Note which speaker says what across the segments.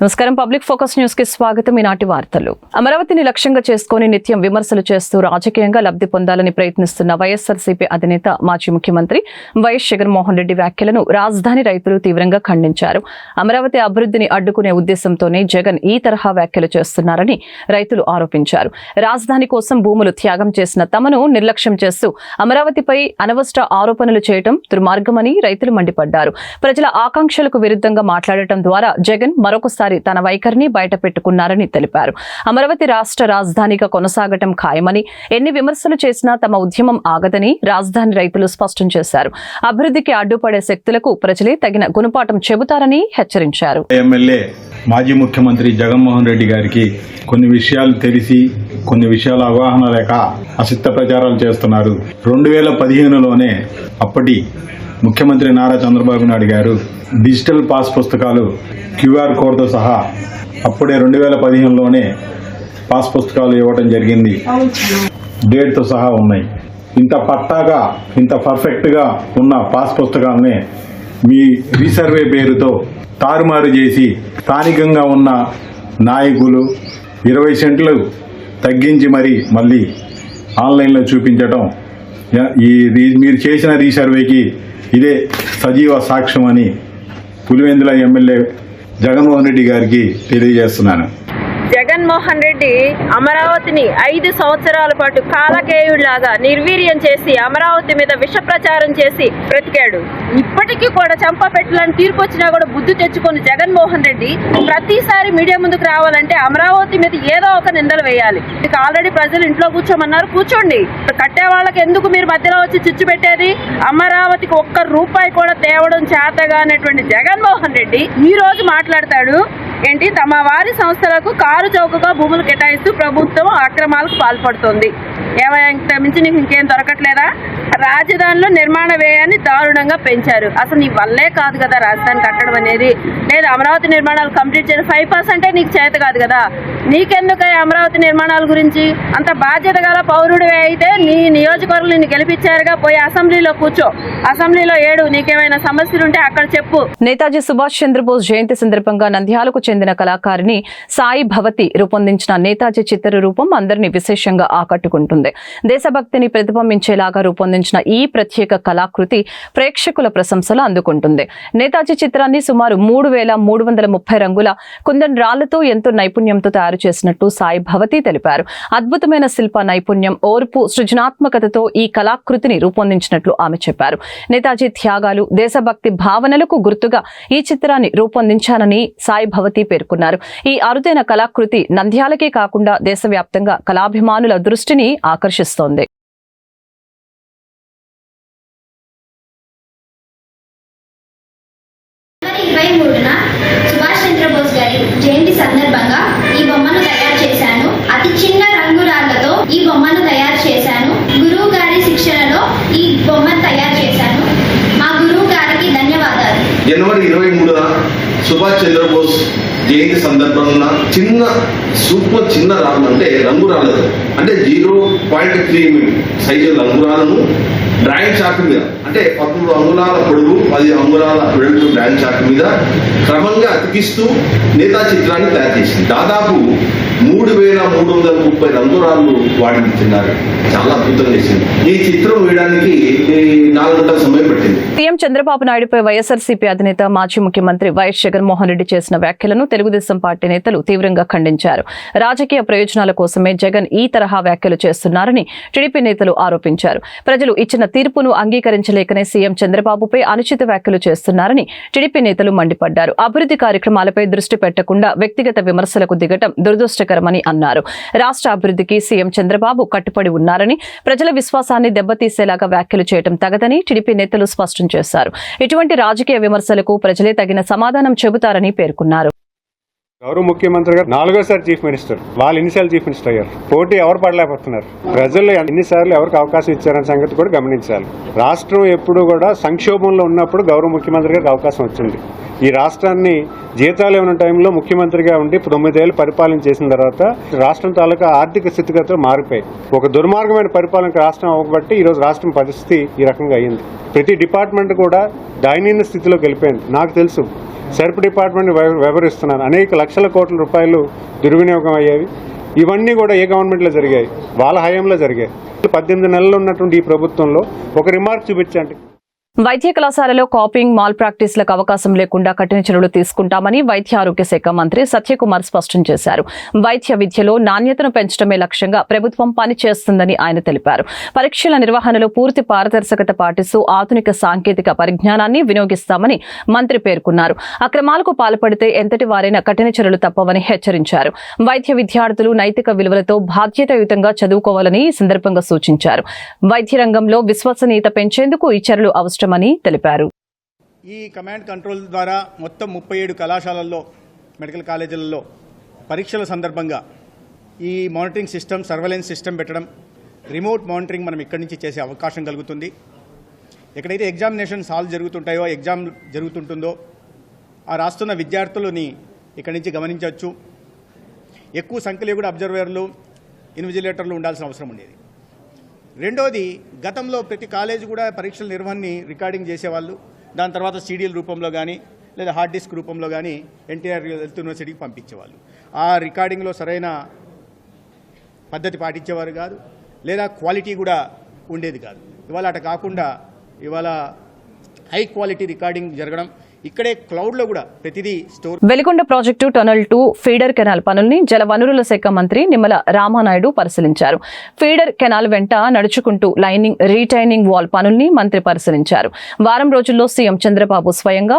Speaker 1: నమస్కారం. Public focus news కి స్వాగతం. ఈనాటి వార్తలు. అమరావతిని లక్ష్యంగా చేసుకుని నిత్యం విమర్శలు చేస్తూ రాజకీయంగా లబ్ధి పొందాలని ప్రయత్నిస్తున్న వైఎస్ఆర్సీపీ అధినేత మాజీ ముఖ్యమంత్రి వైఎస్ జగన్మోహన్ రెడ్డి వ్యాఖ్యలను రాజధాని రైతులు తీవ్రంగా ఖండించారు. అమరావతి అభివృద్ధిని అడ్డుకునే ఉద్దేశంతోనే జగన్ ఈ తరహా వ్యాఖ్యలు చేస్తున్నారని రైతులు ఆరోపించారు. రాజధాని కోసం భూములు త్యాగం చేసిన తమను నిర్లక్ష్యం చేస్తూ అమరావతిపై అనవసర ఆరోపణలు చేయడం దుర్మార్గమని రైతులు మండిపడ్డారు. ప్రజల ఆకాంక్షలకు విరుద్ధంగా మాట్లాడటం ద్వారా జగన్ మరొకసారి తన వైఖరిని బయట పెట్టుకున్నారని తెలిపారు. అమరావతి రాష్ట్ర రాజధానిగా కొనసాగటం ఖాయమని, ఎన్ని విమర్శలు చేసినా తమ ఉద్యమం ఆగదని రాజధాని రైతులు స్పష్టం చేశారు. అభివృద్ధికి అడ్డుపడే శక్తులకు ప్రజలే తగిన గుణపాఠం చెబుతారని హెచ్చరించారు.
Speaker 2: ఎమ్మెల్యే మాజీ ముఖ్యమంత్రి జగన్మోహన్ రెడ్డి గారికి కొన్ని విషయాలు తెలిసి కొన్ని విషయాల అవగాహన లేక అసిద్ధ ప్రచారాలు చేస్తున్నారు. 2015లోనే అప్పటి ముఖ్యమంత్రి నారా చంద్రబాబు నాయుడు గారు డిజిటల్ పాస్ పుస్తకాలు క్యూఆర్ కోడ్తో సహా అప్పుడే 2015లోనే పాస్ పుస్తకాలు ఇవ్వడం జరిగింది. డేట్తో సహా ఉన్నాయి. ఇంత పట్టాగా ఇంత పర్ఫెక్ట్గా ఉన్న పాస్ పుస్తకాలనే మీ రీసర్వే పేరుతో తారుమారు చేసి స్థానికంగా ఉన్న నాయకులు 20 సెంట్లు తగ్గించి మళ్ళీ ఆన్లైన్లో చూపించడం మీరు చేసిన రీసర్వేకి ఇదే సజీవ సాక్ష్యం అని పులివెందుల ఎమ్మెల్యే జగన్మోహన్ రెడ్డి గారికి తెలియజేస్తున్నాను.
Speaker 3: జగన్మోహన్ రెడ్డి అమరావతిని 5 సంవత్సరాల పాటు కాలకేయుడిలాగా నిర్వీర్యం చేసి అమరావతి మీద విష ప్రచారం చేసి బ్రతికాడు. ఇప్పటికీ కూడా చంపపెట్టలని తీర్పు వచ్చినా కూడా బుద్ధి తెచ్చుకొని జగన్మోహన్ రెడ్డి ప్రతిసారి మీడియా ముందుకు రావాలంటే అమరావతి మీద ఏదో ఒక నిందలు వేయాలి. ఇక ఆల్రెడీ ప్రజలు ఇంట్లో కూర్చోమన్నారు, కూర్చోండి. కట్టే వాళ్ళకి ఎందుకు మీరు మధ్యలో వచ్చి చిచ్చు పెట్టేది? అమరావతికి ఒక్క రూపాయి కూడా తేవడం చేతగా అనేటువంటి జగన్మోహన్ రెడ్డి ఈ రోజు మాట్లాడతాడు ఏంటి, తమ వారి సంస్థలకు కారు చౌకగా భూములు కేటాయిస్తూ ప్రభుత్వం అక్రమాలకు పాల్పడుతోంది. ఏమైనా మించి నీకు ఇంకేం దొరకట్లేదా? రాజధానిలో నిర్మాణ వ్యయాన్ని దారుణంగా పెంచారు. అసలు నీ వల్లే కాదు కదా రాజధాని కట్టడం అనేది. లేదు, అమరావతి నిర్మాణాలు కంప్లీట్ చేయడం 5% నీకు చేత కాదు కదా. నీకెందుకు అమరావతి నిర్మాణాల గురించి? అంత బాధ్యత గల పౌరుడివే అయితే నీ నియోజకవర్గం నిన్ను గెలిపించారుగా, పోయి అసెంబ్లీలో కూర్చో, అసెంబ్లీలో ఏడు, నీకేమైనా సమస్యలు ఉంటే అక్కడ చెప్పు.
Speaker 1: నేతాజీ సుభాష్ చంద్రబోస్ జయంతి సందర్భంగా నంద్యాలకు చెందిన కళాకారిణి సాయి భవతి రూపొందించిన నేతాజీ చిత్ర రూపం అందరినీ విశేషంగా ఆకట్టుకుంటుంది. దేశభక్తిని ప్రతిబింబించేలాగా రూపొందించిన ఈ ప్రత్యేక కళాకృతి ప్రేక్షకుల ప్రశంసలు అందుకుంటుంది. నేతాజీ చిత్రాన్ని సుమారు 3330 రంగుల కుందన్ రాళ్లతో ఎంతో నైపుణ్యంతో తయారు చేసినట్టు సాయి భవతి తెలిపారు. అద్భుతమైన శిల్ప నైపుణ్యం, ఓర్పు, సృజనాత్మకతతో ఈ కళాకృతిని రూపొందించినట్లు ఆమె చెప్పారు. నేతాజీ త్యాగాలు, దేశభక్తి భావనలకు గుర్తుగా ఈ చిత్రాన్ని రూపొందించానని సాయి భవతి పేర్కొన్నారు. ఈ అరుదైన కళాకృతి నంద్యాలకే కాకుండా దేశవ్యాప్తంగా కళాభిమానుల దృష్టిని ఆకర్షిస్తోంది.
Speaker 4: సుభాష్ చంద్రబోస్ గారి జయంతి సందర్భంగా ఈ బొమ్మను తయారు చేశాను. అతి చిన్న రంగురాళ్లతో ఈ బొమ్మను తయారు చేశాను. గురువు గారి శిక్షణలో ఈ బొమ్మను తయారు చేశాను. మా గురువు గారికి ధన్యవాదాలు.
Speaker 5: జనవరి 23న సుభాష్ చంద్రబోస్ జయంతి సందర్భంగా చిన్న రాళ్ళు అంటే రంగురాళ్ళతో అంటే 0.3 సైజు రంగురాలను డ్రాయింగ్ చార్ట్ మీద అంటే 13 అంగుళాల పొడుగు 10 అంగుళాల వెడల్పు డ్రాయింగ్ చార్ట్ మీద క్రమంగా అతికిస్తూ నేతా చిత్రాన్ని తయారు చేసింది. దాదాపు 3330 రంగురాళ్ళు వాడిస్తున్నారు. చాలా అద్భుతంగా చేసింది. ఈ చిత్రం వేయడానికి 4 గంటల సమయం పట్టింది.
Speaker 1: సీఎం చంద్రబాబు నాయుడుపై వైఎస్ఆర్సీపీ అధినేత మాజీ ముఖ్యమంత్రి వైఎస్ జగన్మోహన్ రెడ్డి చేసిన వ్యాఖ్యలను తెలుగుదేశం పార్టీ నేతలు తీవ్రంగా ఖండించారు. రాజకీయ ప్రయోజనాల కోసమే జగన్ ఈ తరహా వ్యాఖ్యలు చేస్తున్నారని టీడీపీ నేతలు ఆరోపించారు. ప్రజలు ఇచ్చిన తీర్పును అంగీకరించలేకనే సీఎం చంద్రబాబుపై అనుచిత వ్యాఖ్యలు చేస్తున్నారని టీడీపీ నేతలు మండిపడ్డారు. అభివృద్ధి కార్యక్రమాలపై దృష్టి పెట్టకుండా వ్యక్తిగత విమర్శలకు దిగటం దురదృష్టకరమని అన్నారు. రాష్ట్ర అభివృద్ధికి సీఎం చంద్రబాబు కట్టుబడి ఉన్నారని, ప్రజల విశ్వాసాన్ని దెబ్బతీసేలాగా వ్యాఖ్యలు చేయడం తగదని టీడీపీ నేతలు స్పష్టం చేశారు. ఇటువంటి రాజకీయ విమర్శలకు ప్రజలే తగిన సమాధానం చెబుతారని పేర్కొన్నారు.
Speaker 6: గౌరవ ముఖ్యమంత్రి గారు 4వసారి చీఫ్ మినిస్టర్, వాళ్ళు ఎన్నిసార్లు చీఫ్ మినిస్టర్ అయ్యారు? పోటీ ఎవరు పడలేకపోతున్నారు? ప్రజలు ఎన్నిసార్లు ఎవరికి అవకాశం ఇచ్చారనే సంగతి కూడా గమనించాలి. రాష్ట్రం ఎప్పుడు కూడా సంక్షోభంలో ఉన్నప్పుడు గౌరవ ముఖ్యమంత్రి గారికి అవకాశం వచ్చింది. ఈ రాష్ట్రాన్ని జీతాలు ఉన్న టైంలో ముఖ్యమంత్రిగా ఉండి 9 ఏళ్ళు పరిపాలన చేసిన తర్వాత రాష్ట్రం తాలూకా ఆర్థిక స్థితిగతులు మారిపోయాయి. ఒక దుర్మార్గమైన పరిపాలనకు రాష్ట్రం అవ్వబట్టి ఈరోజు రాష్ట్రం పరిస్థితి ఈ రకంగా అయ్యింది. ప్రతి డిపార్ట్మెంట్ కూడా దయనీయ స్థితిలోకి వెళ్ళిపోయింది. నాకు తెలుసు, సర్ప్ డిపార్ట్మెంట్ వ్యవహరిస్తున్నాను, అనేక లక్షల కోట్ల రూపాయలు దుర్వినియోగం అయ్యేవి. ఇవన్నీ కూడా ఏ గవర్నమెంట్లో జరిగాయి? వాళ్ళ హయాంలో జరిగాయి. 18 నెలలు ఉన్నటువంటి ఈ ప్రభుత్వంలో ఒక రిమార్క్ చూపించండి.
Speaker 1: వైద్య కళాశాలలో కాపింగ్, మాల్ ప్రాక్టీస్లకు అవకాశం లేకుండా కఠిన చర్యలు తీసుకుంటామని వైద్య ఆరోగ్య శాఖ మంత్రి సత్యకుమార్ స్పష్టం చేశారు. వైద్య విద్యలో నాణ్యతను పెంచడమే లక్ష్యంగా ప్రభుత్వం పనిచేస్తుందని ఆయన తెలిపారు. పరీక్షల నిర్వహణలో పూర్తి పారదర్శకత పాటిస్తూ ఆధునిక సాంకేతిక పరిజ్ఞానాన్ని వినియోగిస్తామని మంత్రి పేర్కొన్నారు. అక్రమాలకు పాల్పడితే ఎంతటి వారైనా కఠిన చర్యలు తప్పవని హెచ్చరించారు. వైద్య విద్యార్థులు నైతిక విలువలతో బాధ్యతాయుతంగా చదువుకోవాలని ఈ సందర్భంగా సూచించారు. వైద్య రంగంలో విశ్వసనీయత పెంచేందుకు ఈ చర్యలు అవసరమని తెలిపారు.
Speaker 7: ఈ కమాండ్ కంట్రోల్ ద్వారా మొత్తం 37 కళాశాలల్లో, మెడికల్ కాలేజీలలో పరీక్షల సందర్భంగా ఈ మానిటరింగ్ సిస్టమ్, సర్వేలెన్స్ సిస్టమ్ పెట్టడం, రిమోట్ మానిటరింగ్ మనం ఇక్కడి నుంచి చేసే అవకాశం కలుగుతుంది. ఎక్కడైతే ఎగ్జామినేషన్స్ హాల్ జరుగుతుంటాయో, ఎగ్జామ్ జరుగుతుంటుందో ఆ రాస్తున్న విద్యార్థులని ఇక్కడి నుంచి గమనించవచ్చు. ఎక్కువ సంఖ్యలో కూడా అబ్జర్వర్లు, ఇన్విజిలేటర్లు ఉండాల్సిన అవసరం ఉండేది. రెండోది, గతంలో ప్రతి కాలేజీ కూడా పరీక్షల నిర్వహణని రికార్డింగ్ చేసేవాళ్ళు. దాని తర్వాత సీడీఎల్ రూపంలో కానీ లేదా హార్డ్ డిస్క్ రూపంలో కానీ ఎన్టీఆర్ హెల్త్ యూనివర్సిటీకి పంపించేవాళ్ళు. ఆ రికార్డింగ్లో సరైన పద్ధతి పాటించేవారు కాదు, లేదా క్వాలిటీ కూడా ఉండేది కాదు. ఇవాళ అట కాకుండా ఇవాళ హై క్వాలిటీ రికార్డింగ్ జరగడం, ఇక్కడే క్లౌడ్లో కూడా ప్రతిదీ store.
Speaker 1: Veligonda project tunnel 2 feeder canal పనుల్ని జలవనరుల శాఖ మంత్రి నిమ్మల రామానాయుడు పరిశీలించారు. ఫీడర్ కెనాల్ వెంట నడుచుకుంటూ లైనింగ్, రీటైనింగ్ వాల్ పనుల్ని మంత్రి పరిశీలించారు. వారం రోజుల్లో సీఎం చంద్రబాబు స్వయంగా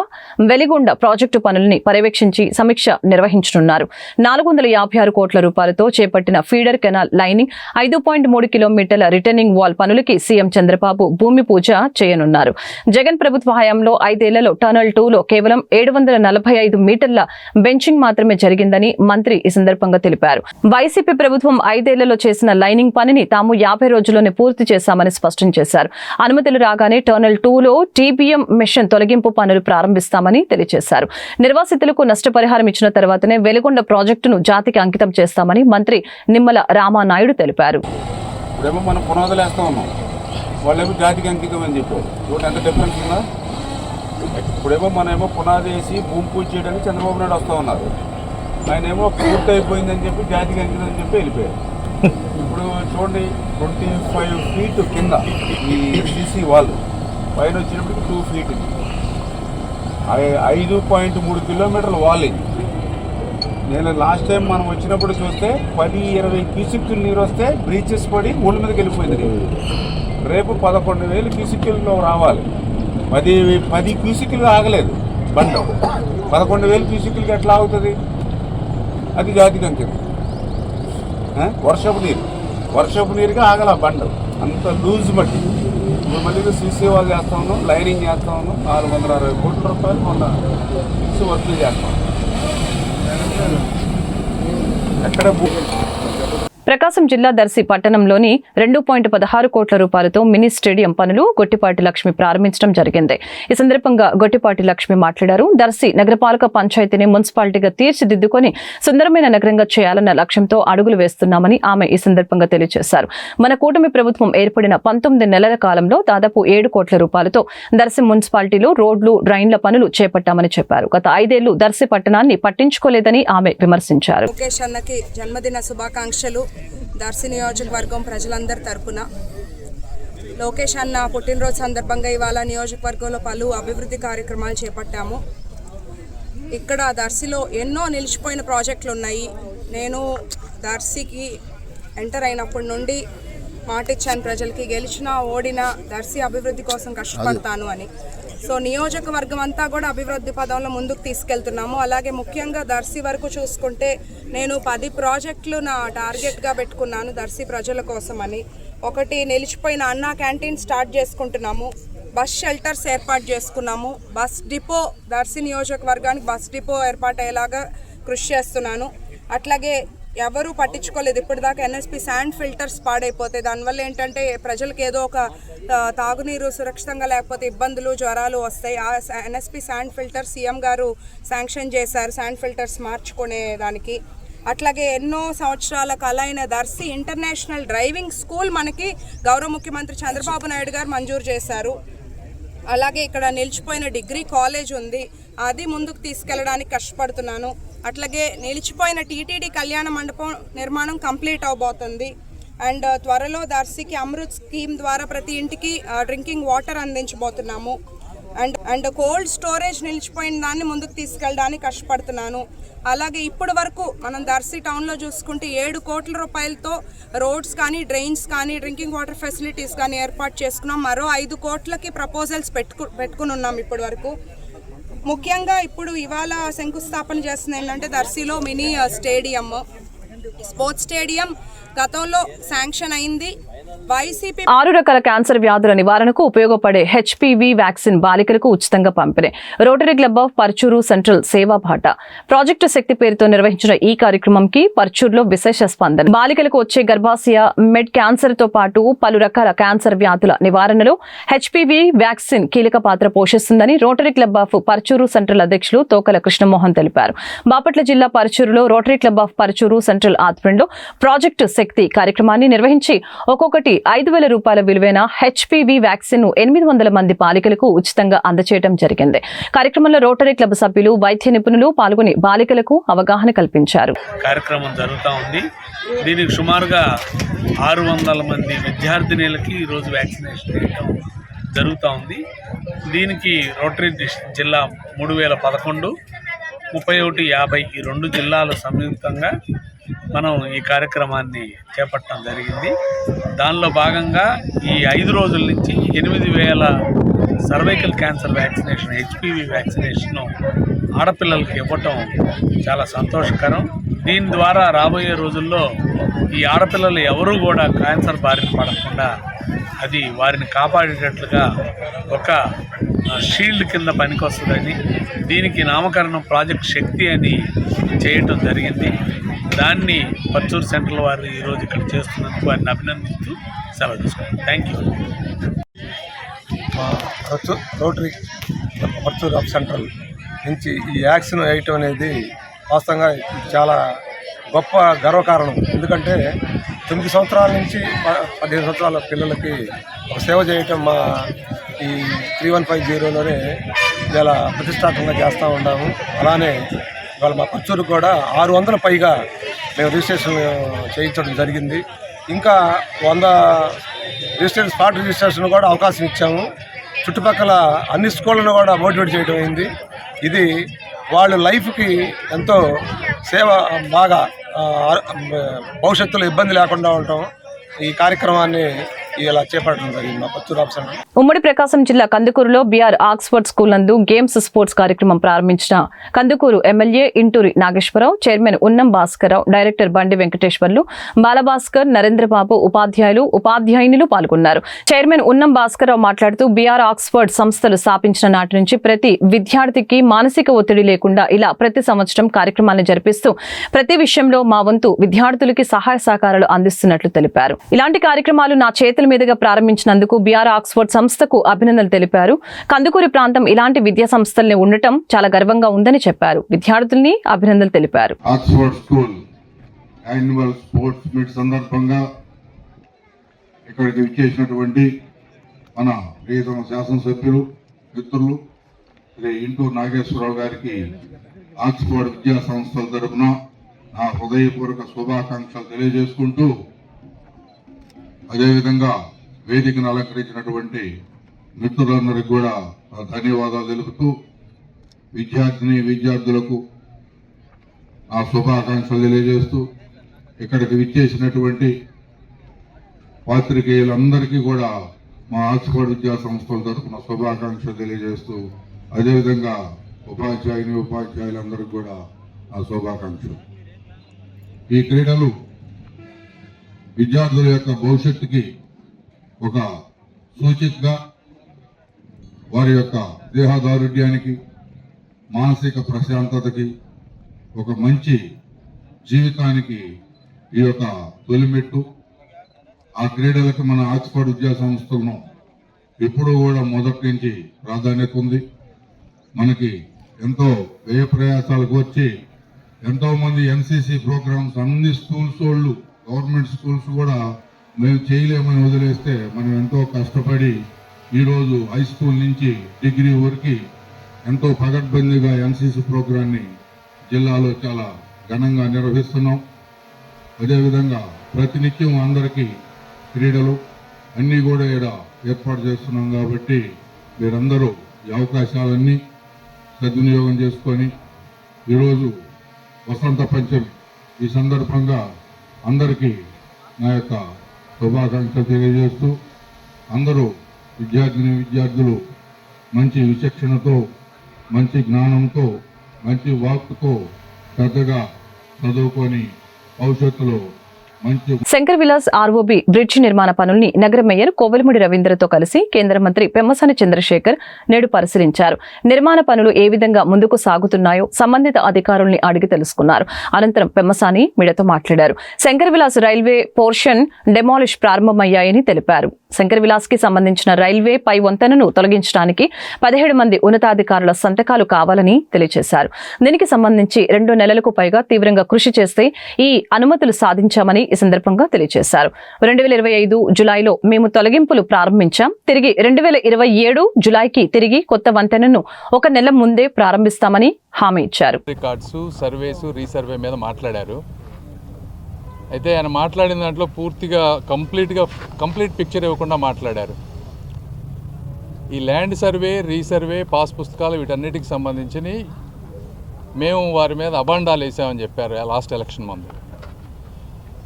Speaker 1: వెలిగొండ ప్రాజెక్టు పనుల్ని పర్యవేక్షించి సమీక్ష నిర్వహించనున్నారు. 456 కోట్ల రూపాయలతో చేపట్టిన ఫీడర్ కెనాల్ లైనింగ్, 5.3 కిలోమీటర్ల రిటర్నింగ్ వాల్ పనులకి సీఎం చంద్రబాబు భూమి పూజ చేయనున్నారు. జగన్ ప్రభుత్వ హయాంలో 5 ఏళ్లలో టనల్ 2 కేవలం 745 మీటర్ల బెంచింగ్ మాత్రమే జరిగిందని మంత్రి ఈ సందర్భంగా తెలిపారు. వైసీపీ ప్రభుత్వం 5 ఏళ్లలో చేసిన లైనింగ్ పనిని తాము 50 రోజుల్లోనే పూర్తి చేశామని స్పష్టం చేశారు. అనుమతులు రాగానే టర్నల్ 2లో టీబీఎం మిషన్ తొలగింపు పనులు ప్రారంభిస్తామని తెలియజేశారు. నిర్వాసితులకు నష్టపరిహారం ఇచ్చిన తర్వాతనే వెలిగొండ ప్రాజెక్టును జాతికి అంకితం చేస్తామని మంత్రి నిమ్మల రామానాయుడు తెలిపారు.
Speaker 8: మనం పునాదులు వేస్తా ఉన్నాం, వాళ్ళేమో జాతికి అంకితం అని చెప్పారు. చూడండి ఎంత డిఫరెన్స్ ఉందా. ఇప్పుడేమో మనమేమో పునాది వేసి భూమి పూజ చేయడానికి చంద్రబాబు నాయుడు వస్తూ ఉన్నారు. ఆయనేమో పూర్తి అయిపోయిందని చెప్పి జాతికి అంకితం అని చెప్పి వెళ్ళిపోయారు. ఇప్పుడు చూడండి, 25 ఫీట్ కింద ఈ సీసీ వాళ్ళు, పైన వచ్చినప్పటికి 2 ఫీట్, 5.3 కిలోమీటర్ల వాల్ ఇది. నేను లాస్ట్ టైం మనం వచ్చినప్పుడు చూస్తే 10-20 క్యూసిక్లు నీరు వస్తే బ్రీచెస్ పడి ఊళ్ళ మీదకి వెళ్ళిపోయింది. రేపు 11,000 క్యూసిక్లో రావాలి. 10 క్యూసిక్లు ఆగలేదు బండ. 11,000 క్యూసిక్లకి ఎట్లా అవుతుంది? అది జాతికి అంకితం. వర్షపు నీరుగా ఆగల బండ, అంత లూజ్ మట్టి. ఇప్పుడు మళ్ళీ సీసీ వాళ్ళు చేస్తా ఉన్నాం, లైనింగ్ చేస్తా ఉన్నాం. 460 కోట్ల రూపాయలు మొన్న ఫిక్స్ వర్క్లు చేస్తాం. ఎక్కడ
Speaker 1: ప్రకాశం జిల్లా దర్శి పట్టణంలోని 2.16 కోట్ల రూపాయలతో మినీ స్టేడియం పనులు గొట్టిపాటి లక్ష్మి ప్రారంభించడం జరిగింది. ఈ సందర్భంగా గొట్టిపాటి లక్ష్మి మాట్లాడారు. దర్శి నగరపాలక పంచాయతీని మున్సిపాలిటీగా తీర్చిదిద్దుకొని సుందరమైన నగరంగా చేయాలన్న లక్ష్యంతో అడుగులు వేస్తున్నామని ఆమె ఈ సందర్భంగా తెలియజేశారు. మన కూటమి ప్రభుత్వం ఏర్పడిన 19 నెలల కాలంలో దాదాపు 7 కోట్ల రూపాయలతో దర్శి మున్సిపాలిటీలో రోడ్లు, డ్రైన్ల పనులు చేపట్టామని చెప్పారు. గత 5 ఏళ్లు దర్శి పట్టణాన్ని పట్టించుకోలేదని ఆమె విమర్శించారు.
Speaker 9: జన్మదిన శుభాకాంక్షలు దర్శి నియోజకవర్గం ప్రజలందరి తరపున. లోకేష్ అన్న పుట్టినరోజు సందర్భంగా ఇవాళ నియోజకవర్గంలో పలు అభివృద్ధి కార్యక్రమాలు చేపట్టాము. ఇక్కడ దర్శిలో ఎన్నో నిలిచిపోయిన ప్రాజెక్టులు ఉన్నాయి. నేను దర్శికి ఎంటర్ అయినప్పటి నుండి మాటిచ్చాను ప్రజలకి, గెలిచినా ఓడినా దర్శి అభివృద్ధి కోసం కష్టపడతాను అని. సో నియోజకవర్గం అంతా కూడా అభివృద్ధి పదంలో ముందుకు తీసుకెళ్తున్నాము. అలాగే ముఖ్యంగా దర్శి వరకు చూసుకుంటే నేను 10 ప్రాజెక్టులు నా టార్గెట్గా పెట్టుకున్నాను దర్శి ప్రజల కోసం అని. ఒకటి, నిలిచిపోయిన అన్నా క్యాంటీన్ స్టార్ట్ చేసుకుంటున్నాము. బస్ షెల్టర్స్ ఏర్పాటు చేసుకున్నాము. బస్ డిపో, దర్శి నియోజకవర్గానికి బస్ డిపో ఏర్పాటు అయ్యేలాగా కృషి చేస్తున్నాను. అట్లాగే ఎవరూ పట్టించుకోలేదు ఇప్పటిదాకా. ఎన్ఎస్పి శాండ్ ఫిల్టర్స్ పాడైపోతాయి, దానివల్ల ఏంటంటే ప్రజలకు ఏదో ఒక తాగునీరు సురక్షితంగా లేకపోతే ఇబ్బందులు, జ్వరాలు వస్తాయి. ఆ ఎన్ఎస్పి శాండ్ ఫిల్టర్ సీఎం గారు శాంక్షన్ చేశారు శాండ్ ఫిల్టర్స్ మార్చుకునే దానికి. అట్లాగే ఎన్నో సంవత్సరాల కల అయిన దర్శి ఇంటర్నేషనల్ డ్రైవింగ్ స్కూల్ మనకి గౌరవ ముఖ్యమంత్రి చంద్రబాబు నాయుడు గారు మంజూరు చేశారు. అలాగే ఇక్కడ నిలిచిపోయిన డిగ్రీ కాలేజ్ ఉంది, అది ముందుకు తీసుకెళ్ళడానికి కష్టపడుతున్నాను. అట్లాగే నిలిచిపోయిన టీటీడీ కళ్యాణ మండపం నిర్మాణం కంప్లీట్ అవబోతుంది. అండ్ త్వరలో దర్శికి అమృత్ స్కీమ్ ద్వారా ప్రతి ఇంటికి డ్రింకింగ్ వాటర్ అందించబోతున్నాము. అండ్ కోల్డ్ స్టోరేజ్ నిలిచిపోయిన దాన్ని ముందుకు తీసుకెళ్ళడానికి కష్టపడుతున్నాను. అలాగే ఇప్పటి వరకు మనం దర్శి టౌన్లో చూసుకుంటే 7 కోట్ల రూపాయలతో రోడ్స్ కానీ, డ్రైన్స్ కానీ, డ్రింకింగ్ వాటర్ ఫెసిలిటీస్ కానీ ఏర్పాటు చేసుకున్నాం. మరో 5 కోట్లకి ప్రపోజల్స్ పెట్టుకుని ఉన్నాం ఇప్పటి వరకు. ముఖ్యంగా ఇప్పుడు ఇవాళ శంకుస్థాపన చేస్తుంది ఏంటంటే దర్శిలో మినీ స్టేడియం, స్పోర్ట్స్ స్టేడియం గతంలో శాంక్షన్ అయింది. వైసీపీ
Speaker 1: 6 రకాల క్యాన్సర్ వ్యాధుల నివారణకు ఉపయోగపడే హెచ్పివి వ్యాక్సిన్ బాలికలకు ఉచితంగా పంపిణీ. Rotary club of Parchur central సేవా బాట ప్రాజెక్టు శక్తి పేరుతో నిర్వహించిన ఈ కార్యక్రమంకి పర్చూరులో విశేష స్పందన. బాలికలకు వచ్చే గర్భాశయ, మెడ్ క్యాన్సర్ తో పాటు పలు రకాల క్యాన్సర్ వ్యాధుల నివారణలో హెచ్పివి వ్యాక్సిన్ కీలక పాత్ర పోషిస్తుందని rotary club of Parchur central అధ్యక్షులు తోకల కృష్ణమోహన్ తెలిపారు. బాపట్ల జిల్లా పర్చూరులో rotary club of Parchur central ఆధ్వర్యంలో ప్రాజెక్టు శక్తి కార్యక్రమాన్ని నిర్వహించి ఒక్కొక్కటి 5,000 రూపాయల విలువైన హెచ్పివి వ్యాక్సిన్ ను 800 మంది బాలికలకు ఉచితంగా అందజేయడం జరిగింది. కార్యక్రమంలో రోటరీ క్లబ్ సభ్యులు, వైద్య నిపుణులు పాల్గొని బాలికలకు అవగాహన కల్పించారు.
Speaker 10: కార్యక్రమం జరుగుతూ ఉంది. దీనికి సుమారుగా 600 మంది విద్యార్థినులకి ఈరోజు వ్యాక్సినేషన్ చేయడం జరుగుతూ ఉంది. దీనికి రోటరీ జిల్లా 3011, 3150 ఈ 2 జిల్లాలు సంయుక్తంగా మనం ఈ కార్యక్రమాన్ని చేపట్టడం జరిగింది. దానిలో భాగంగా ఈ 5 రోజుల నుంచి 8,000 cervical cancer vaccination, HPV vaccination ఆడపిల్లలకి ఇవ్వటం చాలా సంతోషకరం. దీని ద్వారా రాబోయే రోజుల్లో ఈ ఆడపిల్లలు ఎవరూ కూడా క్యాన్సర్ బారిన పడకుండా అది వారిని కాపాడేటట్లుగా ఒక షీల్డ్ కింద పనికొస్తుందని దీనికి నామకరణం ప్రాజెక్ట్ శక్తి అని చేయటం జరిగింది. దాన్ని పర్చూరు సెంట్రల్ వారు ఈరోజు ఇక్కడ చేస్తున్నందుకు వారిని అభినందిస్తూ సెలవు తీసుకున్నాను. Thank you.
Speaker 11: Rotary Parchur of central నుంచి ఈ వ్యాక్సిన్ వేయటం అనేది వాస్తవంగా చాలా గొప్ప గర్వకారణం. ఎందుకంటే 9 సంవత్సరాల నుంచి 15 సంవత్సరాల పిల్లలకి ఒక సేవ చేయటం మా ఈ 3150లోనే చాలా ప్రతిష్టాత్మకంగా చేస్తూ ఉన్నాము. అలానే ఇవాళ మా పర్చూరు కూడా 600 పైగా మేము రిజిస్ట్రేషన్ చేయించడం జరిగింది. ఇంకా 100 రిజిస్ట్రేషన్, స్పాట్ రిజిస్ట్రేషన్ కూడా అవకాశం ఇచ్చాము. చుట్టుపక్కల అన్ని స్కూళ్ళను కూడా మోటివేట్ చేయడం అయింది. ఇది వాళ్ళ లైఫ్కి ఎంతో సేవ, బాగా భవిష్యత్తులో ఇబ్బంది లేకుండా ఉండటం ఈ కార్యక్రమాన్ని ఇలా చేపట్టడం జరిగింది మా పర్చూరు ఆఫ్ సెంటర్.
Speaker 1: ఉమ్మడి ప్రకాశం జిల్లా కందుకూరులో బీఆర్ ఆక్స్ఫర్డ్ స్కూల్ నందు గేమ్స్ స్పోర్ట్స్ కార్యక్రమం ప్రారంభించిన కందుకూరు ఎమ్మెల్యే ఇంటూరి నాగేశ్వరరావు, చైర్మన్ ఉన్నం భాస్కరరావు, డైరెక్టర్ బండి వెంకటేశ్వర్లు, బాలభాస్కర్, నరేంద్రబాబు ఉపాధ్యాయునులు పాల్గొన్నారు. చైర్మన్ ఉన్నం భాస్కరరావు మాట్లాడుతూ బీఆర్ ఆక్స్ఫర్డ్ సంస్థలు స్థాపించిన నాటి నుంచి ప్రతి విద్యార్థికి మానసిక ఒత్తిడి లేకుండా ఇలా ప్రతి సంవత్సరం కార్యక్రమాలను జరిపిస్తూ ప్రతి విషయంలో మా వంతు విద్యార్థులకి సహాయ సహకారాలు అందిస్తున్నట్లు తెలిపారు. ఇలాంటి కార్యక్రమాలు నా చేతుల మీదుగా ప్రారంభించినందుకు బీఆర్ ఆక్స్ఫర్డ్ సంస్థకు అభినందనలు తెలిపారు. కందుకూరు ప్రాంతం ఇలాంటి విద్యా సంస్థల్ని ఉండటం చాలా గర్వంగా ఉందని చెప్పారు. విద్యార్థుల్ని అభినందనలు తెలిపారు.
Speaker 12: Oxford school annual sports meet సందర్భంగా ఇక్కడికి విచ్చేసినటువంటి మన ప్రియతమ శాసనసభ్యులు, మిత్రులు శ్రీ ఇంటూరు నాగేశ్వరరావు గారికి ఆక్స్ఫర్డ్ విద్యా సంస్థల తరఫున నా హృదయపూర్వక శుభాకాంక్షలు తెలియజేసుకుంటూ, అదేవిధంగా వేదికను అలంకరించినటువంటి మిత్రులందరికీ కూడా ధన్యవాదాలు తెలుపుతూ, విద్యార్థులకు నా శుభాకాంక్షలు తెలియజేస్తూ, ఇక్కడికి విచ్చేసినటువంటి పాత్రికేయులందరికీ కూడా మా ఆక్స్ఫర్డ్ విద్యా సంస్థల తరఫున శుభాకాంక్షలు తెలియజేస్తూ, అదేవిధంగా ఉపాధ్యాయులందరికీ కూడా నా శుభాకాంక్షలు. ఈ క్రీడలు విద్యార్థుల యొక్క భవిష్యత్తుకి ఒక సూచికగా, వారి యొక్క దేహదారుఢ్యానికి, మానసిక ప్రశాంతతకి ఒక మంచి జీవితానికి ఈ యొక్క తొలిమెట్టు. ఆ క్రీడలకు మన ఆక్స్ఫర్డ్ విద్యా సంస్థలను ఎప్పుడూ కూడా మొదటి నుంచి ప్రాధాన్యత ఉంది. మనకి ఎంతో వ్యయ ప్రయాసాలకు వచ్చి ఎంతోమంది ఎన్సీసీ ప్రోగ్రామ్స్ అన్ని స్కూల్స్ వాళ్ళు, గవర్నమెంట్ స్కూల్స్ కూడా మేము చేయలేమని వదిలేస్తే మనం ఎంతో కష్టపడి ఈరోజు హై స్కూల్ నుంచి డిగ్రీ వరకు ఎంతో పగడ్బందీగా ఎన్సీసీ ప్రోగ్రాన్ని జిల్లాలో చాలా ఘనంగా నిర్వహిస్తున్నాం. అదేవిధంగా ప్రతినిత్యం అందరికీ క్రీడలు అన్నీ కూడా ఇక్కడ ఏర్పాటు చేస్తున్నాం. కాబట్టి మీరందరూ ఈ అవకాశాలన్నీ సద్వినియోగం చేసుకొని ఈరోజు వసంత పంచమి ఈ సందర్భంగా అందరికీ నా యొక్క శుభాకాంక్షలు తెలియజేస్తూ అందరూ విద్యార్థులు మంచి విచక్షణతో, మంచి జ్ఞానంతో, మంచి వాక్తో శ్రద్ధగా చదువుకొని భవిష్యత్తులో
Speaker 1: శంకర్ విలాస్ ఆర్ఓబి బ్రిడ్జి నిర్మాణ పనుల్ని నగర మేయర్ కోవెలమూడి రవీంద్రతో కలిసి కేంద్ర మంత్రి పెమ్మసాని చంద్రశేఖర్ నేడు పరిశీలించారు. నిర్మాణ పనులు ఏ విధంగా ముందుకు సాగుతున్నాయో సంబంధిత అధికారుల్ని అడిగి తెలుసుకున్నారు. అనంతరం పెమ్మసాని మీడియాతో మాట్లాడారు. Shankar Vilas railway portion demolish ప్రారంభమయ్యాయని తెలిపారు. శంకర్ విలాస్ కి సంబంధించిన రైల్వే పై వంతెనను తొలగించడానికి 17 మంది ఉన్నతాధికారుల సంతకాలు కావాలని తెలియజేశారు. దీనికి సంబంధించి 2 నెలలకు పైగా తీవ్రంగా కృషి చేస్తే ఈ అనుమతులు సాధించామని ఈ సందర్భంగా తెలియజేశారు. 2025 జులైలో మేము తొలగింపులు ప్రారంభించాం. తిరిగి 2027 జులైకి తిరిగి కొత్త వంతెనను 1 నెల ముందే ప్రారంభిస్తామని హామీ ఇచ్చారు.
Speaker 13: రికార్డ్స్, సర్వేసు, రీసర్వే మీద మాట్లాడారు. అయితే ఆయన మాట్లాడిన దాంట్లో పూర్తిగా కంప్లీట్ పిక్చర్ ఇవ్వకుండా మాట్లాడారు. ఈ ల్యాండ్ సర్వే, రీసర్వే, పాస్ పుస్తకాలు వీటన్నిటికి సంబంధించి మేము వారి మీద అబాండాలు వేసామని చెప్పారు లాస్ట్ ఎలక్షన్ ముందు.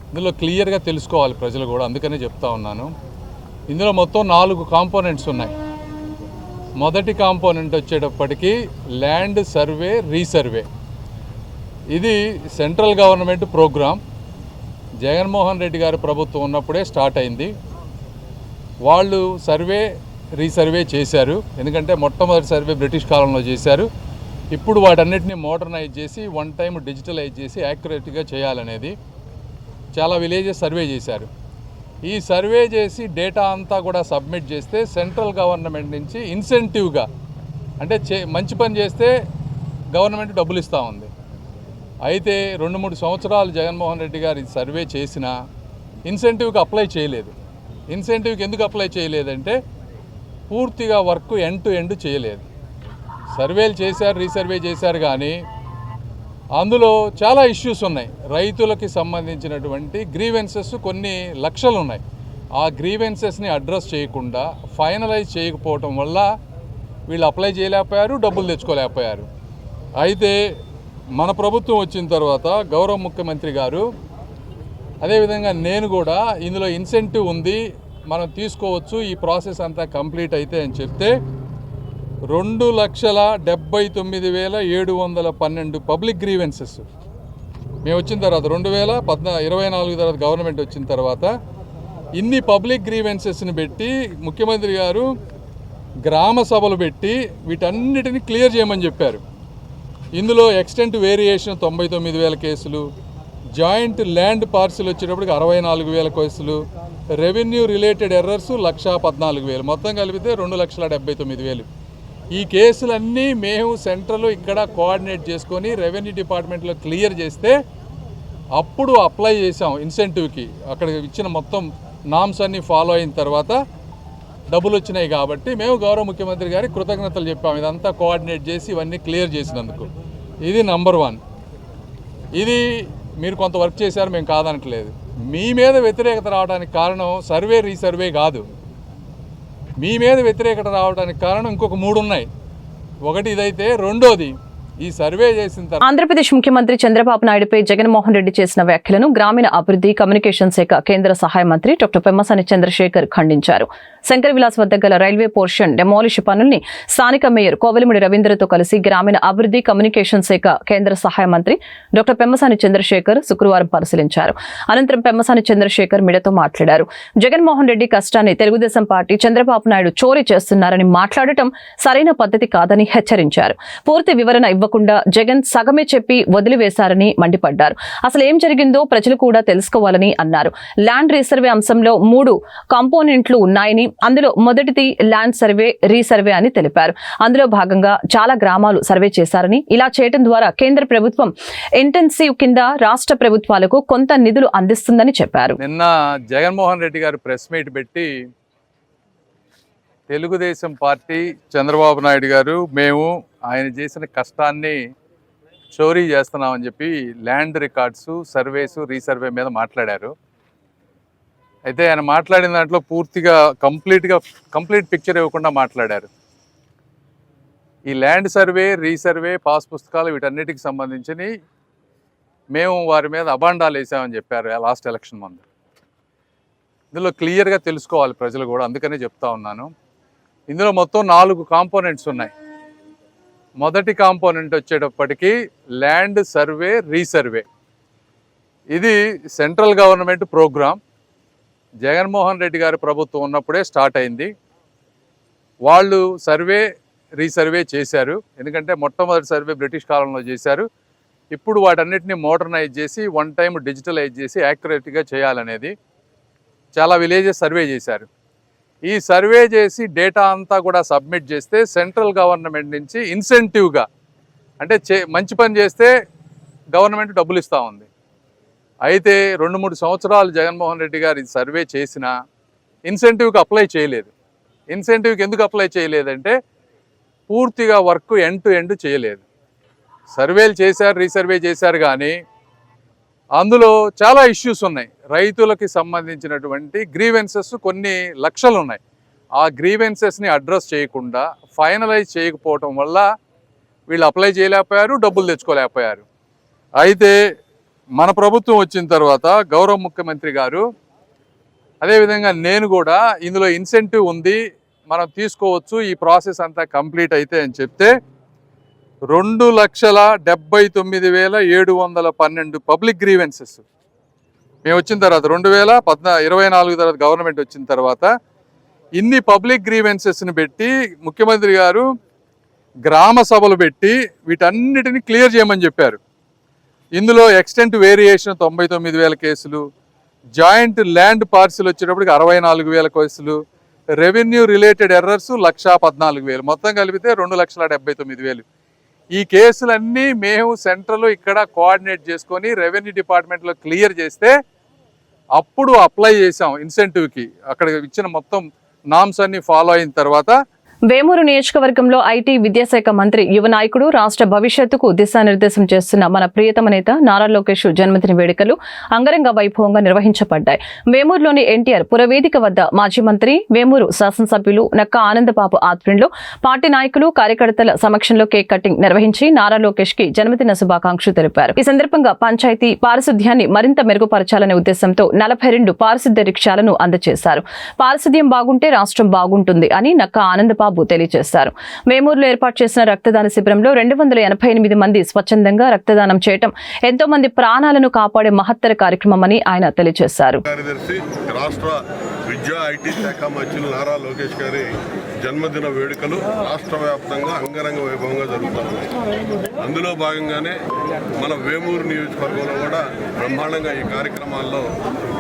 Speaker 13: ఇందులో క్లియర్గా తెలుసుకోవాలి ప్రజలు కూడా, అందుకనే చెప్తా ఉన్నాను. ఇందులో మొత్తం 4 కాంపోనెంట్స్ ఉన్నాయి. మొదటి కాంపోనెంట్ వచ్చేటప్పటికి ల్యాండ్ సర్వే, రీసర్వే. ఇది central government programme. Jaganmohan Reddy గారి ప్రభుత్వం ఉన్నప్పుడే స్టార్ట్ అయింది. వాళ్ళు సర్వే, రీసర్వే చేశారు. ఎందుకంటే మొట్టమొదటి సర్వే బ్రిటిష్ కాలంలో చేశారు. ఇప్పుడు వాటన్నిటిని మోడర్నైజ్ చేసి వన్ టైం డిజిటలైజ్ చేసి యాక్యురేట్గా చేయాలనేది చాలా విలేజెస్ సర్వే చేశారు. ఈ సర్వే చేసి డేటా అంతా కూడా సబ్మిట్ చేస్తే సెంట్రల్ గవర్నమెంట్ నుంచి ఇన్సెంటివ్గా, అంటే మంచి పని చేస్తే గవర్నమెంట్ డబ్బులు ఇస్తూ ఉంది. అయితే 2-3 సంవత్సరాలు జగన్మోహన్ రెడ్డి గారు ఇది సర్వే చేసినా ఇన్సెంటివ్కి అప్లై చేయలేదు. ఇన్సెంటివ్కి ఎందుకు అప్లై చేయలేదంటే పూర్తిగా వర్క్ ఎండ్ టు ఎండ్ చేయలేదు. సర్వేలు చేశారు, రీసర్వే చేశారు, కానీ అందులో చాలా ఇష్యూస్ ఉన్నాయి. రైతులకి సంబంధించినటువంటి గ్రీవెన్సెస్ కొన్ని లక్షలు ఉన్నాయి. ఆ గ్రీవెన్సెస్ని అడ్రస్ చేయకుండా ఫైనలైజ్ చేయకపోవటం వల్ల వీళ్ళు అప్లై చేయలేకపోయారు, డబ్బులు తెచ్చుకోలేకపోయారు. అయితే మన ప్రభుత్వం వచ్చిన తర్వాత గౌరవ ముఖ్యమంత్రి గారు, అదేవిధంగా నేను కూడా ఇందులో ఇన్సెంటివ్ ఉంది, మనం తీసుకోవచ్చు, ఈ ప్రాసెస్ అంతా కంప్లీట్ అయితే అని చెప్తే 2,79,712 పబ్లిక్ గ్రీవెన్సెస్ మేము వచ్చిన తర్వాత 2024 తర్వాత గవర్నమెంట్ వచ్చిన తర్వాత ఇన్ని పబ్లిక్ గ్రీవెన్సెస్ని పెట్టి ముఖ్యమంత్రి గారు గ్రామ సభలు పెట్టి వీటన్నిటిని క్లియర్ చేయమని చెప్పారు. ఇందులో ఎక్స్టెంట్ వేరియేషన్ 99,000 కేసులు, జాయింట్ ల్యాండ్ పార్సిల్ వచ్చేటప్పటికి 64,000 కేసులు, రెవెన్యూ రిలేటెడ్ ఎర్రర్స్ 1,14,000, మొత్తం కలిపితే 2,79,000. ఈ కేసులన్నీ మేము సెంట్రల్ ఇక్కడ కోఆర్డినేట్ చేసుకొని రెవెన్యూ డిపార్ట్మెంట్లో క్లియర్ చేస్తే అప్పుడు అప్లై చేసాం ఇన్సెంటివ్కి. అక్కడ ఇచ్చిన మొత్తం నామ్స్ అన్నీ ఫాలో అయిన తర్వాత డబ్బులు వచ్చినాయి. కాబట్టి మేము గౌరవ ముఖ్యమంత్రి గారికి కృతజ్ఞతలు చెప్పాము, ఇదంతా కోఆర్డినేట్ చేసి ఇవన్నీ క్లియర్ చేసినందుకు. ఇది నంబర్ 1. ఇది మీరు కొంత వర్క్ చేశారు, మేము కాదనట్లేదు. మీ మీద వ్యతిరేకత రావడానికి కారణం సర్వే, రీసర్వే కాదు. మీ మీద వ్యతిరేకత రావడానికి కారణం ఇంకొక 3 ఉన్నాయి. ఒకటి ఇదైతే, రెండోది ఈ సర్వే చేసిన తర్వాత
Speaker 1: ఆంధ్రప్రదేశ్ ముఖ్యమంత్రి చంద్రబాబు నాయుడుపై జగన్మోహన్ రెడ్డి చేసిన వ్యాఖ్యలను గ్రామీణ అభివృద్ధి కమ్యూనికేషన్ శాఖ కేంద్ర సహాయ మంత్రి డాక్టర్ పెమ్మసాని చంద్రశేఖర్ ఖండించారు. శంకర్ విలాస్ వద్ద గల రైల్వే పోర్షన్ డెమాలిష్ పనుల్ని స్థానిక మేయర్ కోవెలమూడి రవీంద్రతో కలిసి గ్రామీణ అభివృద్ధి కమ్యూనికేషన్ శాఖ కేంద్ర సహాయ మంత్రి డాక్టర్ పెమ్మసాని చంద్రశేఖర్ శుక్రవారం పరిశీలించారు. అనంతరం పెమ్మసాని చంద్రశేఖర్ మీడియాతో మాట్లాడారు. జగన్మోహన్ రెడ్డి కష్టాన్ని తెలుగుదేశం పార్టీ చంద్రబాబు నాయుడు చోరీ చేస్తున్నారని మాట్లాడటం సరైన పద్ధతి కాదని హెచ్చరించారు. పూర్తి వివరణ ఇవ్వకుండా జగన్ సగమే చెప్పి వదిలివేశారని మండిపడ్డారు. అసలు ఏం జరిగిందో ప్రజలు కూడా తెలుసుకోవాలని అన్నారు. ల్యాండ్ రీసర్వే అంశంలో 3 కాంపోనెంట్లు ఉన్నాయని, అందులో మొదటిది ల్యాండ్ సర్వే రీసర్వే అని తెలిపారు. అందులో భాగంగా చాలా గ్రామాలు సర్వే చేశారని, ఇలా చేయడం ద్వారా కేంద్ర ప్రభుత్వం ఇంటెన్సివ్ కింద రాష్ట్ర ప్రభుత్వాలకు కొంత నిధులు అందిస్తుందని చెప్పారు.
Speaker 13: నిన్న జగన్మోహన్ రెడ్డి గారు ప్రెస్ మీట్ పెట్టి తెలుగుదేశం పార్టీ, చంద్రబాబు నాయుడు గారు, మేము ఆయన చేసిన కష్టాన్ని చోరీ చేస్తున్నామని చెప్పి ల్యాండ్ రికార్డ్స్, సర్వేసు, రీసర్వే మీద మాట్లాడారు. అయితే ఆయన మాట్లాడిన దాంట్లో పూర్తిగా కంప్లీట్ పిక్చర్ ఇవ్వకుండా మాట్లాడారు. ఈ ల్యాండ్ సర్వే, రీసర్వే, పాస్ పుస్తకాలు వీటన్నిటికి సంబంధించి మేము వారి మీద అబాండాలు వేసామని చెప్పారు లాస్ట్ ఎలక్షన్ ముందు. ఇందులో క్లియర్గా తెలుసుకోవాలి ప్రజలు కూడా, అందుకనే చెప్తా ఉన్నాను. ఇందులో మొత్తం 4 కాంపోనెంట్స్ ఉన్నాయి. మొదటి కాంపోనెంట్ వచ్చేటప్పటికి ల్యాండ్ సర్వే, రీసర్వే. ఇది central government programme. Jaganmohan Reddy గారి ప్రభుత్వం ఉన్నప్పుడే స్టార్ట్ అయింది. వాళ్ళు సర్వే, రీసర్వే చేశారు. ఎందుకంటే మొట్టమొదటి సర్వే బ్రిటిష్ కాలంలో చేశారు. ఇప్పుడు వాటన్నిటిని మోడర్నైజ్ చేసి, వన్ టైం డిజిటలైజ్ చేసి యాక్యురేట్గా చేయాలనేది చాలా విలేజెస్ సర్వే చేశారు. ఈ సర్వే చేసి డేటా అంతా కూడా సబ్మిట్ చేస్తే సెంట్రల్ గవర్నమెంట్ నుంచి ఇన్సెంటివ్గా, అంటే మంచి పని చేస్తే గవర్నమెంట్ డబ్బులు ఇస్తూ ఉంది. అయితే 2-3 సంవత్సరాలు జగన్మోహన్ రెడ్డి గారు ఇది సర్వే చేసినా ఇన్సెంటివ్కి అప్లై చేయలేదు. ఇన్సెంటివ్కి ఎందుకు అప్లై చేయలేదంటే పూర్తిగా వర్క్ ఎండ్ టు ఎండ్ చేయలేదు. సర్వేలు చేశారు, రీసర్వే చేశారు, కానీ అందులో చాలా ఇష్యూస్ ఉన్నాయి. రైతులకి సంబంధించినటువంటి గ్రీవెన్సెస్ కొన్ని లక్షలు ఉన్నాయి. ఆ గ్రీవెన్సెస్ని అడ్రస్ చేయకుండా, ఫైనలైజ్ చేయకపోవటం వల్ల వీళ్ళు అప్లై చేయలేకపోయారు, డబ్బులు తెచ్చుకోలేకపోయారు. అయితే మన ప్రభుత్వం వచ్చిన తర్వాత గౌరవ ముఖ్యమంత్రి గారు, అదేవిధంగా నేను కూడా ఇందులో ఇన్సెంటివ్ ఉంది, మనం తీసుకోవచ్చు, ఈ ప్రాసెస్ అంతా కంప్లీట్ అయితే అని చెప్తే 2,79,712 పబ్లిక్ గ్రీవెన్సెస్ మేము వచ్చిన తర్వాత 2024 తర్వాత గవర్నమెంట్ వచ్చిన తర్వాత ఇన్ని పబ్లిక్ గ్రీవెన్సెస్ని పెట్టి ముఖ్యమంత్రి గారు గ్రామ సభలు పెట్టి వీటన్నిటిని క్లియర్ చేయమని చెప్పారు. ఇందులో ఎక్స్టెంట్ వేరియేషన్ 99,000 కేసులు, జాయింట్ ల్యాండ్ పార్సిల్ వచ్చేటప్పటికి 64,000 కేసులు, రెవెన్యూ రిలేటెడ్ ఎర్రర్స్ 1,14,000, మొత్తం కలిపితే 2,79,000. ఈ కేసులన్నీ మేము సెంట్రల్ ఇక్కడ కోఆర్డినేట్ చేసుకొని రెవెన్యూ డిపార్ట్మెంట్లో క్లియర్ చేస్తే అప్పుడు అప్లై చేసాం ఇన్సెంటివ్కి. అక్కడ ఇచ్చిన మొత్తం నామ్స్ అన్ని ఫాలో అయిన తర్వాత
Speaker 1: వేమూరు నియోజకవర్గంలో ఐటీ విద్యాశాఖ మంత్రి, యువ నాయకుడు, రాష్ట్ర భవిష్యత్తుకు దిశానిర్దేశం చేస్తున్న మన ప్రియతమ నేత నారా లోకేష్ జన్మదిన వేడుకలు అంగరంగ వైభవంగా నిర్వహించబడ్డాయి. వేమూరులోని ఎన్టీఆర్ పురవేదిక వద్ద మాజీ మంత్రి, వేమూరు శాసనసభ్యులు నక్క ఆనందబాబు ఆధ్వర్యంలో పార్టీ నాయకులు, కార్యకర్తల సమక్షంలో కేక్ కటింగ్ నిర్వహించి నారా లోకేష్ కి జన్మదిన శుభాకాంక్షలు తెలిపారు. ఈ సందర్భంగా పంచాయతీ పారిశుధ్యాన్ని మరింత మెరుగుపరచాలనే ఉద్దేశంతో 42 పారిశుధ్య రిక్షాలను అందజేశారు. పారిశుధ్యం బాగుంటే రాష్ట్రం బాగుంటుంది అని నక్క ఆనందబాబు తెలియజేశారు. వేమూరులో ఏర్పాటు చేసిన రక్తదాన శిబిరంలో 288 మంది స్వచ్ఛందంగా రక్తదానం చేయడం ఎంతో మంది ప్రాణాలను కాపాడే మహత్తర కార్యక్రమమని ఆయన తెలియజేశారు.
Speaker 12: రాష్ట్ర విద్యా ఐటీ శాఖ మంత్రులు నారా లోకేష్ గారి జన్మదిన వేడుకలు రాష్ట్ర వ్యాప్తంగా అంగరంగ వైభవంగా జరుగుతున్నాయి. అందులో భాగంగానే మన వేమూరు నియోజకవర్గంలో కూడా బ్రహ్మాండంగా ఈ కార్యక్రమాల్లో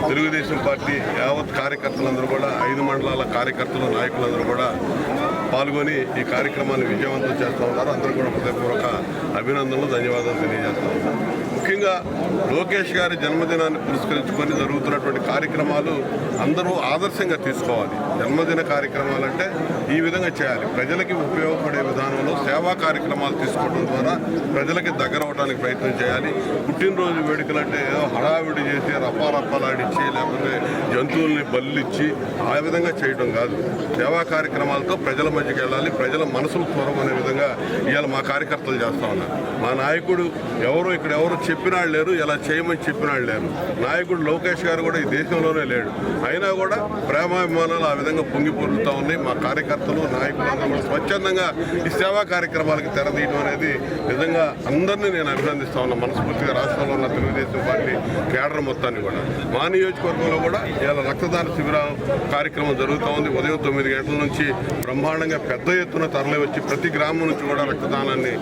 Speaker 12: తెలుగుదేశం పార్టీ యావత్ కార్యకర్తలందరూ కూడా 5 మండలాల కార్యకర్తలు, నాయకులందరూ కూడా పాల్గొని ఈ కార్యక్రమాన్ని విజయవంతం చేస్తూ ఉన్నారు. అందరూ కూడా హృదయపూర్వక అభినందనలు, ధన్యవాదాలు తెలియజేస్తూ ఉన్నారు. ముఖ్యంగా లోకేష్ గారి జన్మదినాన్ని పురస్కరించుకొని జరుగుతున్నటువంటి కార్యక్రమాలు అందరూ ఆదర్శంగా తీసుకోవాలి. జన్మదిన కార్యక్రమాలు అంటే ఈ విధంగా చేయాలి. ప్రజలకి ఉపయోగపడే విధానంలో సేవా కార్యక్రమాలు తీసుకోవడం ద్వారా ప్రజలకి దగ్గర అవడానికి ప్రయత్నం చేయాలి. పుట్టినరోజు వేడుకలు అంటే ఏదో హడావిడి చేసి రప్పారప్పాలాడిచ్చి లేకపోతే జంతువుల్ని బలిచ్చి ఆ విధంగా చేయడం కాదు. సేవా కార్యక్రమాలతో ప్రజల మధ్యకి వెళ్ళాలి, ప్రజల మనసులు పూర్వం అనే విధంగా ఇవాళ మా కార్యకర్తలు చేస్తూ ఉన్నారు. మా నాయకుడు ఎవరు ఇక్కడ ఎవరు చెప్పినాళ్ళు లేరు, ఇలా చేయమని చెప్పినాళ్ళు లేరు. నాయకుడు లోకేష్ గారు కూడా ఈ దేశంలోనే లేడు. అయినా కూడా ప్రేమాభిమానాలు ఆ విధంగా పొంగి పొరులుతూ ఉన్నాయి. మా కార్యకర్తలు నాయకులు అందరూ కూడా స్వచ్ఛందంగా ఈ సేవా కార్యక్రమాలకి తెరదీయడం అనేది నిజంగా అందరినీ నేను అభినందిస్తా ఉన్నా మనస్ఫూర్తిగా. రాష్ట్రంలో ఉన్న తెలుగుదేశం పార్టీ కేడర్ మొత్తాన్ని కూడా. మా నియోజకవర్గంలో కూడా ఇలా రక్తదాన శిబిరం కార్యక్రమం జరుగుతూ ఉంది. ఉదయం 9 గంటల నుంచి బ్రహ్మాండంగా పెద్ద ఎత్తున తరలి వచ్చి ప్రతి గ్రామం నుంచి కూడా రక్తదానాన్ని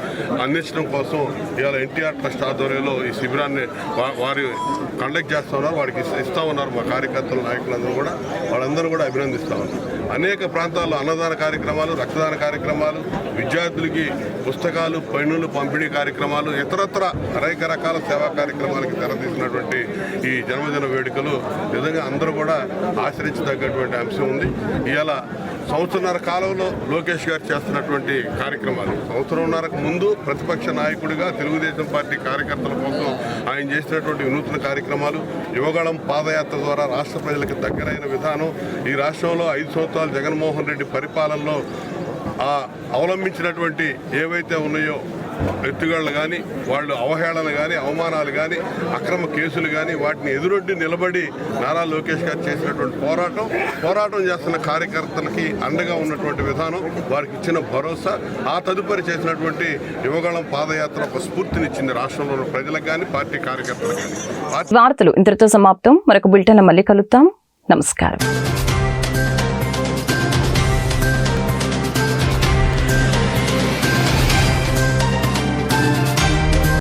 Speaker 12: అందించడం కోసం ఇవాళ ఎన్టీఆర్ ట్రస్ట్ ఆధ్వర్యంలో ఈ శిబిరాన్ని వారు కండక్ట్ చేస్తూ ఉన్నారు. వారికి ఇస్తూ ఉన్నారు మా కార్యకర్తలు నాయకులందరూ కూడా. వాళ్ళందరూ కూడా అభినందిస్తూ ఉన్నారు. అనేక ప్రాంతాల్లో అన్నదాన కార్యక్రమాలు, రక్తదాన కార్యక్రమాలు, విద్యార్థులకి పుస్తకాలు, పెన్నులు పంపిణీ కార్యక్రమాలు, ఇతరత్ర అనేక రకాల సేవా కార్యక్రమాలకి తెరతీసినటువంటి ఈ జన్మదిన వేడుకలు నిజంగా అందరూ కూడా ఆచరించదగ్గటువంటి అంశం ఉంది. ఇవాళ సంవత్సరన్నర కాలంలో లోకేష్ గారు చేస్తున్నటువంటి కార్యక్రమాలు, సంవత్సరంన్నరకు ముందు ప్రతిపక్ష నాయకుడిగా తెలుగుదేశం పార్టీ కార్యకర్తల కోసం ఆయన చేసినటువంటి వినూత్న కార్యక్రమాలు, యువగళం పాదయాత్ర ద్వారా రాష్ట్ర ప్రజలకు దగ్గరైన విధానం, ఈ రాష్ట్రంలో 5 సంవత్సరాలు జగన్మోహన్ రెడ్డి పరిపాలనలో అవలంబించినటువంటి ఏవైతే ఉన్నాయో ఎత్తుగడలు కానీ, వాళ్ళు అవహేళన కానీ, అవమానాలు కానీ, అక్రమ కేసులు కానీ, వాటిని ఎదురొడ్డి నిలబడి నారా లోకేష్ గారు చేసినటువంటి పోరాటం చేస్తున్న కార్యకర్తలకి అండగా ఉన్నటువంటి విధానం, వారికి ఇచ్చిన భరోసా, ఆ తదుపరి చేసినటువంటి యువగళం పాదయాత్ర ఒక స్ఫూర్తినిచ్చింది రాష్ట్రంలో ఉన్న ప్రజలకు కానీ, పార్టీ కార్యకర్తలకు కానీ.
Speaker 1: వార్తలు ఇంతటితో సమాప్తం. మరొక బులెటిన్లో మళ్ళీ కలుద్దాం. నమస్కారం.